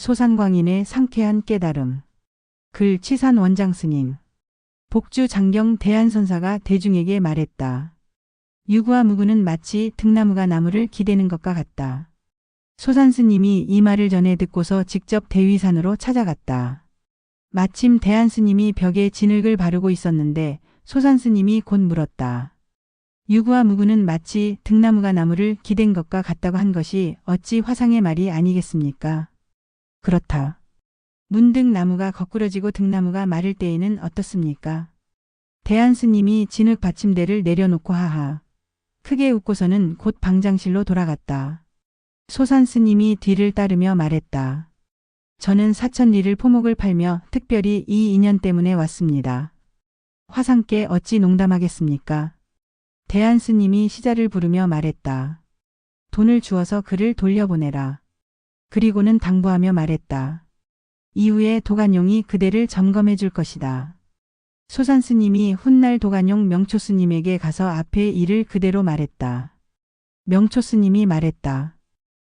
소산광인의 상쾌한 깨달음. 글 치산 원장 스님. 복주 장경 대한선사가 대중에게 말했다. 유구와 무구는 마치 등나무가 나무를 기대는 것과 같다. 소산 스님이 이 말을 전해 듣고서 직접 대위산으로 찾아갔다. 마침 대한 스님이 벽에 진흙을 바르고 있었는데 소산 스님이 곧 물었다. 유구와 무구는 마치 등나무가 나무를 기댄 것과 같다고 한 것이 어찌 화상의 말이 아니겠습니까? 그렇다. 문득 나무가 거꾸러지고 등나무가 마를 때에는 어떻습니까? 대한 스님이 진흙 받침대를 내려놓고 하하. 크게 웃고서는 곧 방장실로 돌아갔다. 소산 스님이 뒤를 따르며 말했다. 저는 사천리를 포목을 팔며 특별히 이 인연 때문에 왔습니다. 화상께 어찌 농담하겠습니까? 대한 스님이 시자를 부르며 말했다. 돈을 주어서 그를 돌려보내라. 그리고는 당부하며 말했다. 이후에 도간용이 그대를 점검해 줄 것이다. 소산 스님이 훗날 도간용 명초 스님에게 가서 앞의 일을 그대로 말했다. 명초 스님이 말했다.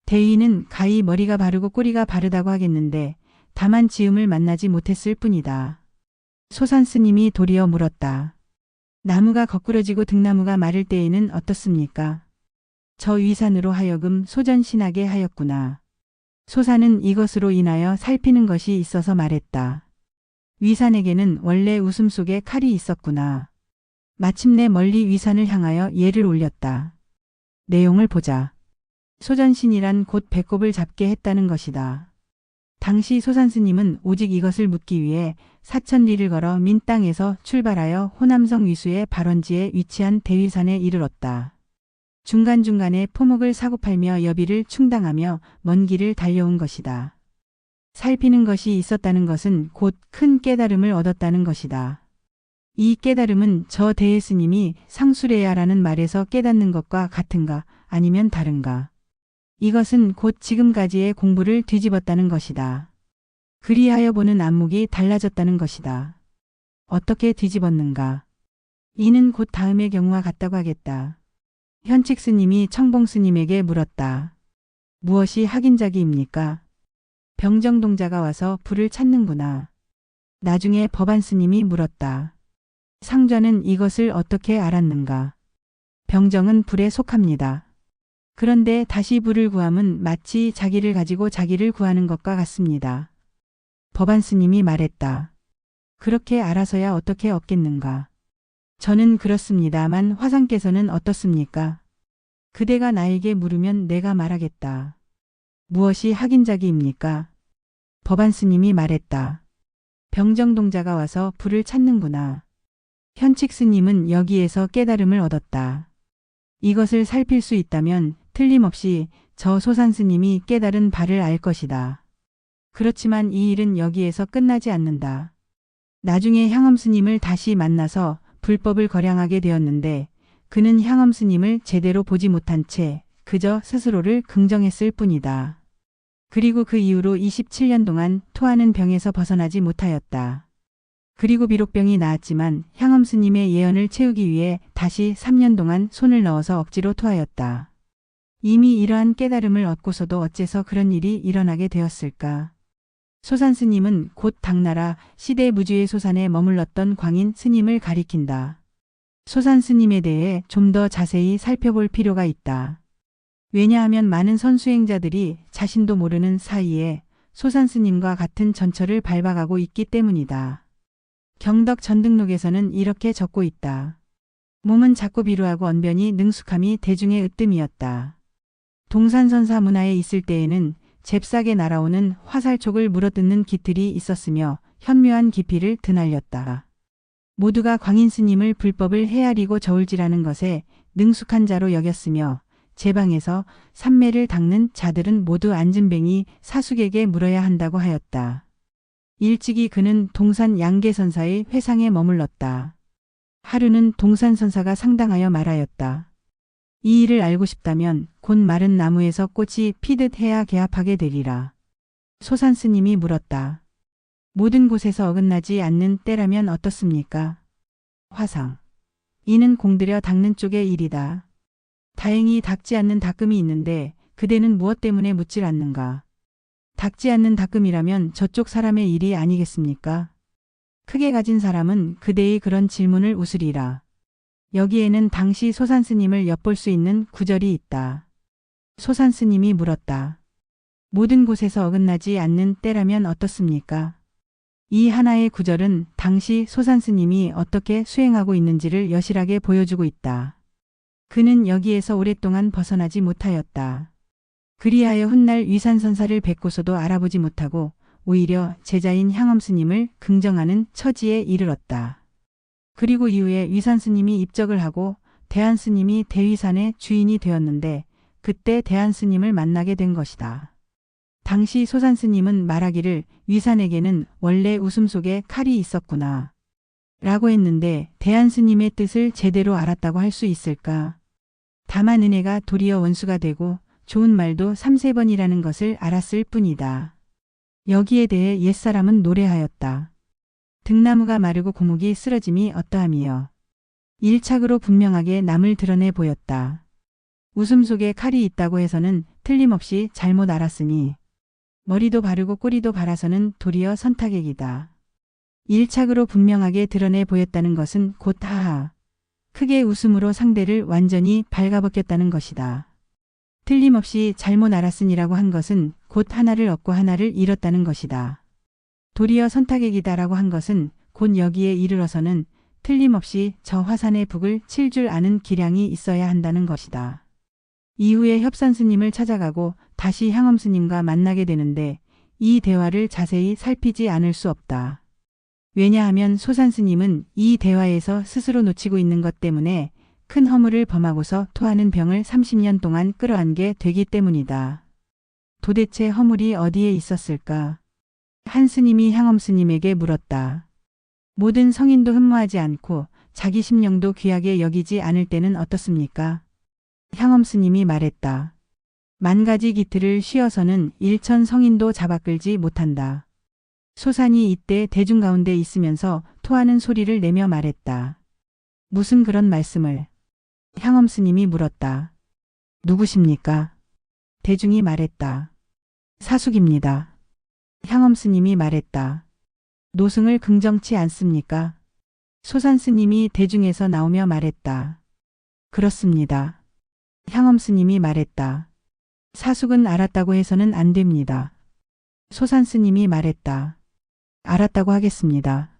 대위는 가히 머리가 바르고 꼬리가 바르다고 하겠는데 다만 지음을 만나지 못했을 뿐이다. 소산 스님이 도리어 물었다. 나무가 거꾸러지고 등나무가 마를 때에는 어떻습니까? 저 위산으로 하여금 소전신하게 하였구나. 소산은 이것으로 인하여 살피는 것이 있어서 말했다. 위산에게는 원래 웃음 속에 칼이 있었구나. 마침내 멀리 위산을 향하여 예를 올렸다. 내용을 보자. 소전신이란 곧 배꼽을 잡게 했다는 것이다. 당시 소산스님은 오직 이것을 묻기 위해 사천리를 걸어 민 땅에서 출발하여 호남성 위수의 발원지에 위치한 대위산에 이르렀다. 중간중간에 포목을 사고팔며 여비를 충당하며 먼 길을 달려온 것이다. 살피는 것이 있었다는 것은 곧 큰 깨달음을 얻었다는 것이다. 이 깨달음은 저 대예스님이 상수레야라는 말에서 깨닫는 것과 같은가 아니면 다른가. 이것은 곧 지금까지의 공부를 뒤집었다는 것이다. 그리하여 보는 안목이 달라졌다는 것이다. 어떻게 뒤집었는가. 이는 곧 다음의 경우와 같다고 하겠다. 현칙 스님이 청봉 스님에게 물었다. 무엇이 확인작이입니까? 병정동자가 와서 불을 찾는구나. 나중에 법안 스님이 물었다. 상좌는 이것을 어떻게 알았는가? 병정은 불에 속합니다. 그런데 다시 불을 구함은 마치 자기를 가지고 자기를 구하는 것과 같습니다. 법안 스님이 말했다. 그렇게 알아서야 어떻게 얻겠는가? 저는 그렇습니다만 화상께서는 어떻습니까? 그대가 나에게 물으면 내가 말하겠다. 무엇이 확인작이입니까? 법안 스님이 말했다. 병정동자가 와서 불을 찾는구나. 현칙 스님은 여기에서 깨달음을 얻었다. 이것을 살필 수 있다면 틀림없이 저 소산 스님이 깨달은 바를 알 것이다. 그렇지만 이 일은 여기에서 끝나지 않는다. 나중에 향엄 스님을 다시 만나서 불법을 거량하게 되었는데 그는 향엄 스님을 제대로 보지 못한 채 그저 스스로를 긍정했을 뿐이다. 그리고 그 이후로 27년 동안 토하는 병에서 벗어나지 못하였다. 그리고 비록 병이 나았지만 향엄 스님의 예언을 채우기 위해 다시 3년 동안 손을 넣어서 억지로 토하였다. 이미 이러한 깨달음을 얻고서도 어째서 그런 일이 일어나게 되었을까? 소산 스님은 곧 당나라 시대 무주의 소산에 머물렀던 광인 스님을 가리킨다. 소산 스님에 대해 좀 더 자세히 살펴볼 필요가 있다. 왜냐하면 많은 선수행자들이 자신도 모르는 사이에 소산 스님과 같은 전철을 밟아가고 있기 때문이다. 경덕 전등록에서는 이렇게 적고 있다. 몸은 작고 비루하고 언변이 능숙함이 대중의 으뜸이었다. 동산선사 문화에 있을 때에는 잽싸게 날아오는 화살촉을 물어뜯는 기틀이 있었으며 현묘한 기피를 드날렸다. 모두가 광인 스님을 불법을 헤아리고 저울질하는 것에 능숙한 자로 여겼으며 제방에서 삼매를 닦는 자들은 모두 안진뱅이 사숙에게 물어야 한다고 하였다. 일찍이 그는 동산 양계선사의 회상에 머물렀다. 하루는 동산선사가 상당하여 말하였다. 이 일을 알고 싶다면 곧 마른 나무에서 꽃이 피듯 해야 개합하게 되리라. 소산 스님이 물었다. 모든 곳에서 어긋나지 않는 때라면 어떻습니까? 화상. 이는 공들여 닦는 쪽의 일이다. 다행히 닦지 않는 닦음이 있는데 그대는 무엇 때문에 묻질 않는가? 닦지 않는 닦음이라면 저쪽 사람의 일이 아니겠습니까? 크게 가진 사람은 그대의 그런 질문을 웃으리라. 여기에는 당시 소산스님을 엿볼 수 있는 구절이 있다. 소산스님이 물었다. 모든 곳에서 어긋나지 않는 때라면 어떻습니까? 이 하나의 구절은 당시 소산스님이 어떻게 수행하고 있는지를 여실하게 보여주고 있다. 그는 여기에서 오랫동안 벗어나지 못하였다. 그리하여 훗날 위산선사를 뵙고서도 알아보지 못하고 오히려 제자인 향엄스님을 긍정하는 처지에 이르렀다. 그리고 이후에 위산스님이 입적을 하고 대한스님이 대위산의 주인이 되었는데 그때 대한스님을 만나게 된 것이다. 당시 소산스님은 말하기를 위산에게는 원래 웃음 속에 칼이 있었구나 라고 했는데 대한스님의 뜻을 제대로 알았다고 할 수 있을까? 다만 은혜가 도리어 원수가 되고 좋은 말도 3~4번이라는 것을 알았을 뿐이다. 여기에 대해 옛사람은 노래하였다. 등나무가 마르고 고목이 쓰러짐이 어떠함이여. 일착으로 분명하게 남을 드러내 보였다. 웃음 속에 칼이 있다고 해서는 틀림없이 잘못 알았으니 머리도 바르고 꼬리도 바라서는 도리어 선타객이다. 일착으로 분명하게 드러내 보였다는 것은 곧 하하. 크게 웃음으로 상대를 완전히 발가벗겼다는 것이다. 틀림없이 잘못 알았으니라고 한 것은 곧 하나를 얻고 하나를 잃었다는 것이다. 도리어 선타객이다라고 한 것은 곧 여기에 이르러서는 틀림없이 저 화산의 북을 칠 줄 아는 기량이 있어야 한다는 것이다. 이후에 협산스님을 찾아가고 다시 향엄스님과 만나게 되는데 이 대화를 자세히 살피지 않을 수 없다. 왜냐하면 소산스님은 이 대화에서 스스로 놓치고 있는 것 때문에 큰 허물을 범하고서 토하는 병을 30년 동안 끌어안게 되기 때문이다. 도대체 허물이 어디에 있었을까? 한 스님이 향엄스님에게 물었다. 모든 성인도 흠모하지 않고 자기 심령도 귀하게 여기지 않을 때는 어떻습니까? 향엄스님이 말했다. 만가지 기틀을 씌어서는 일천 성인도 잡아끌지 못한다. 소산이 이때 대중 가운데 있으면서 토하는 소리를 내며 말했다. 무슨 그런 말씀을? 향엄스님이 물었다. 누구십니까? 대중이 말했다. 사숙입니다. 향엄스님이 말했다. 노승을 긍정치 않습니까? 소산스님이 대중에서 나오며 말했다. 그렇습니다. 향엄스님이 말했다. 사숙은 알았다고 해서는 안 됩니다. 소산스님이 말했다. 알았다고 하겠습니다.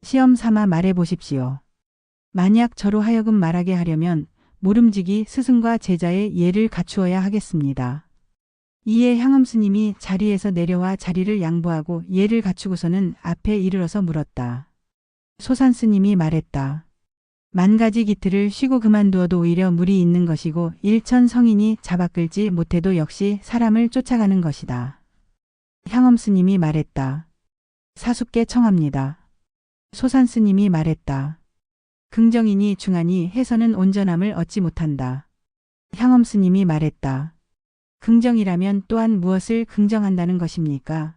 시험 삼아 말해 보십시오. 만약 저로 하여금 말하게 하려면 모름지기 스승과 제자의 예를 갖추어야 하겠습니다. 이에 향엄스님이 자리에서 내려와 자리를 양보하고 예를 갖추고서는 앞에 이르러서 물었다. 소산스님이 말했다. 만가지 기틀을 쉬고 그만두어도 오히려 물이 있는 것이고 일천 성인이 잡아끌지 못해도 역시 사람을 쫓아가는 것이다. 향엄스님이 말했다. 사숙께 청합니다. 소산스님이 말했다. 긍정이니 중하니 해서는 온전함을 얻지 못한다. 향엄스님이 말했다. 긍정이라면 또한 무엇을 긍정한다는 것입니까?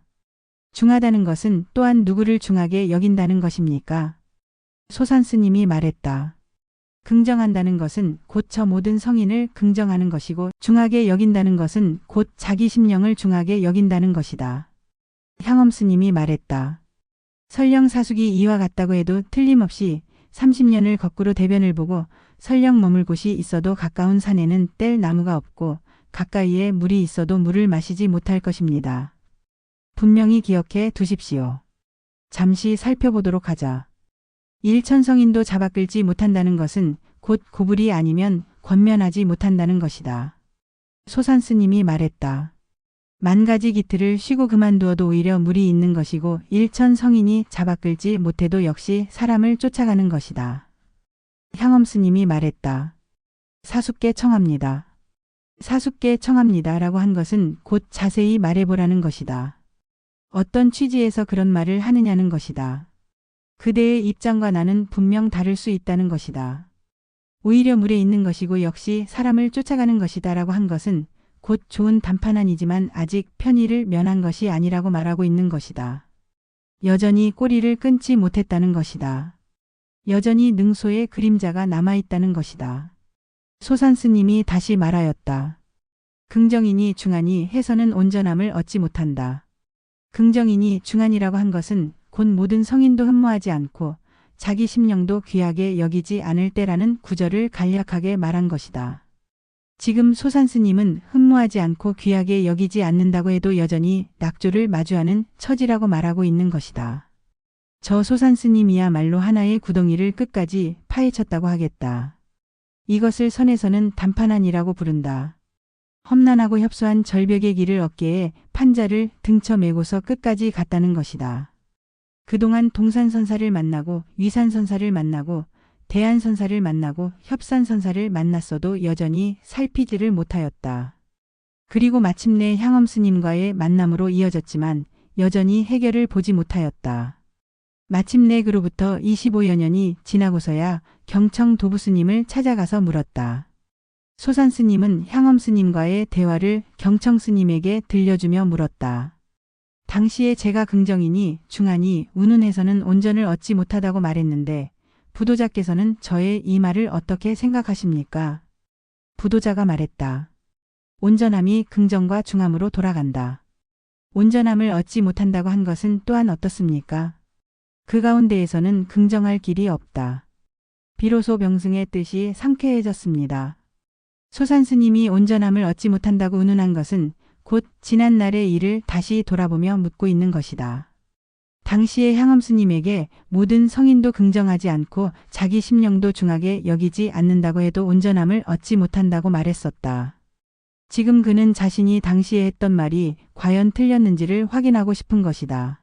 중하다는 것은 또한 누구를 중하게 여긴다는 것입니까? 소산스님이 말했다. 긍정한다는 것은 곧 저 모든 성인을 긍정하는 것이고 중하게 여긴다는 것은 곧 자기 심령을 중하게 여긴다는 것이다. 향엄스님이 말했다. 설령 사숙이 이와 같다고 해도 틀림없이 30년을 거꾸로 대변을 보고 설령 머물 곳이 있어도 가까운 산에는 뗄 나무가 없고 가까이에 물이 있어도 물을 마시지 못할 것입니다. 분명히 기억해 두십시오. 잠시 살펴보도록 하자. 일천성인도 잡아끌지 못한다는 것은 곧 고불이 아니면 권면하지 못한다는 것이다. 소산스님이 말했다. 만가지 기틀을 쉬고 그만두어도 오히려 물이 있는 것이고 일천성인이 잡아끌지 못해도 역시 사람을 쫓아가는 것이다. 향엄스님이 말했다. 사숙께 청합니다. 사숙께 청합니다 라고 한 것은 곧 자세히 말해보라는 것이다. 어떤 취지에서 그런 말을 하느냐는 것이다. 그대의 입장과 나는 분명 다를 수 있다는 것이다. 오히려 물에 있는 것이고 역시 사람을 쫓아가는 것이다 라고 한 것은 곧 좋은 단판안이지만 아직 편의를 면한 것이 아니라고 말하고 있는 것이다. 여전히 꼬리를 끊지 못했다는 것이다. 여전히 능소의 그림자가 남아있다는 것이다. 소산스님이 다시 말하였다. 긍정이니 중하니 해서는 온전함을 얻지 못한다. 긍정이니 중하니라고 한 것은 곧 모든 성인도 흠모하지 않고 자기 심령도 귀하게 여기지 않을 때라는 구절을 간략하게 말한 것이다. 지금 소산스님은 흠모하지 않고 귀하게 여기지 않는다고 해도 여전히 낙조를 마주하는 처지라고 말하고 있는 것이다. 저 소산스님이야말로 하나의 구덩이를 끝까지 파헤쳤다고 하겠다. 이것을 선에서는 단판안이라고 부른다. 험난하고 협소한 절벽의 길을 어깨에 판자를 등쳐 메고서 끝까지 갔다는 것이다. 그동안 동산선사를 만나고 위산선사를 만나고 대한선사를 만나고 협산선사를 만났어도 여전히 살피지를 못하였다. 그리고 마침내 향엄스님과의 만남으로 이어졌지만 여전히 해결을 보지 못하였다. 마침내 그로부터 25여 년이 지나고서야 경청 도부스님을 찾아가서 물었다. 소산스님은 향엄스님과의 대화를 경청스님에게 들려주며 물었다. 당시에 제가 긍정이니 중하니 운운해서는 온전을 얻지 못하다고 말했는데 부도자께서는 저의 이 말을 어떻게 생각하십니까? 부도자가 말했다. 온전함이 긍정과 중함으로 돌아간다. 온전함을 얻지 못한다고 한 것은 또한 어떻습니까? 그 가운데에서는 긍정할 길이 없다. 비로소 병승의 뜻이 상쾌해졌습니다. 소산스님이 온전함을 얻지 못한다고 운운한 것은 곧 지난날의 일을 다시 돌아보며 묻고 있는 것이다. 당시의 향엄스님에게 모든 성인도 긍정하지 않고 자기 심령도 중하게 여기지 않는다고 해도 온전함을 얻지 못한다고 말했었다. 지금 그는 자신이 당시에 했던 말이 과연 틀렸는지를 확인하고 싶은 것이다.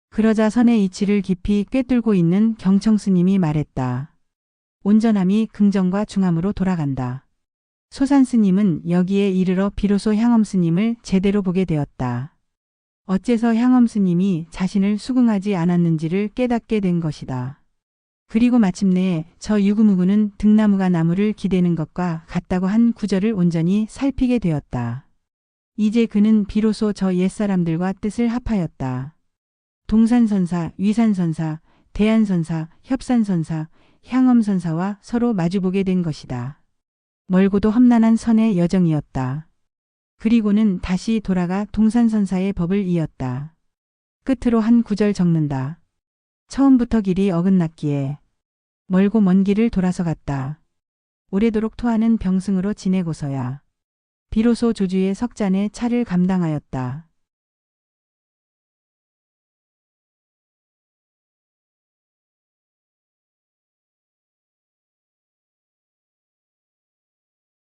그러자 선의 이치를 깊이 꿰뚫고 있는 경청스님이 말했다. 온전함이 긍정과 중함으로 돌아간다. 소산스님은 여기에 이르러 비로소 향엄스님을 제대로 보게 되었다. 어째서 향엄스님이 자신을 수긍하지 않았는지를 깨닫게 된 것이다. 그리고 마침내 저 유구무구는 등나무가 나무를 기대는 것과 같다고 한 구절을 온전히 살피게 되었다. 이제 그는 비로소 저 옛사람들과 뜻을 합하였다. 동산선사, 위산선사, 대한선사, 협산선사, 향엄선사와 서로 마주보게 된 것이다. 멀고도 험난한 선의 여정이었다. 그리고는 다시 돌아가 동산선사의 법을 이었다. 끝으로 한 구절 적는다. 처음부터 길이 어긋났기에 멀고 먼 길을 돌아서 갔다. 오래도록 토하는 병승으로 지내고서야 비로소 조주의 석잔에 차를 감당하였다.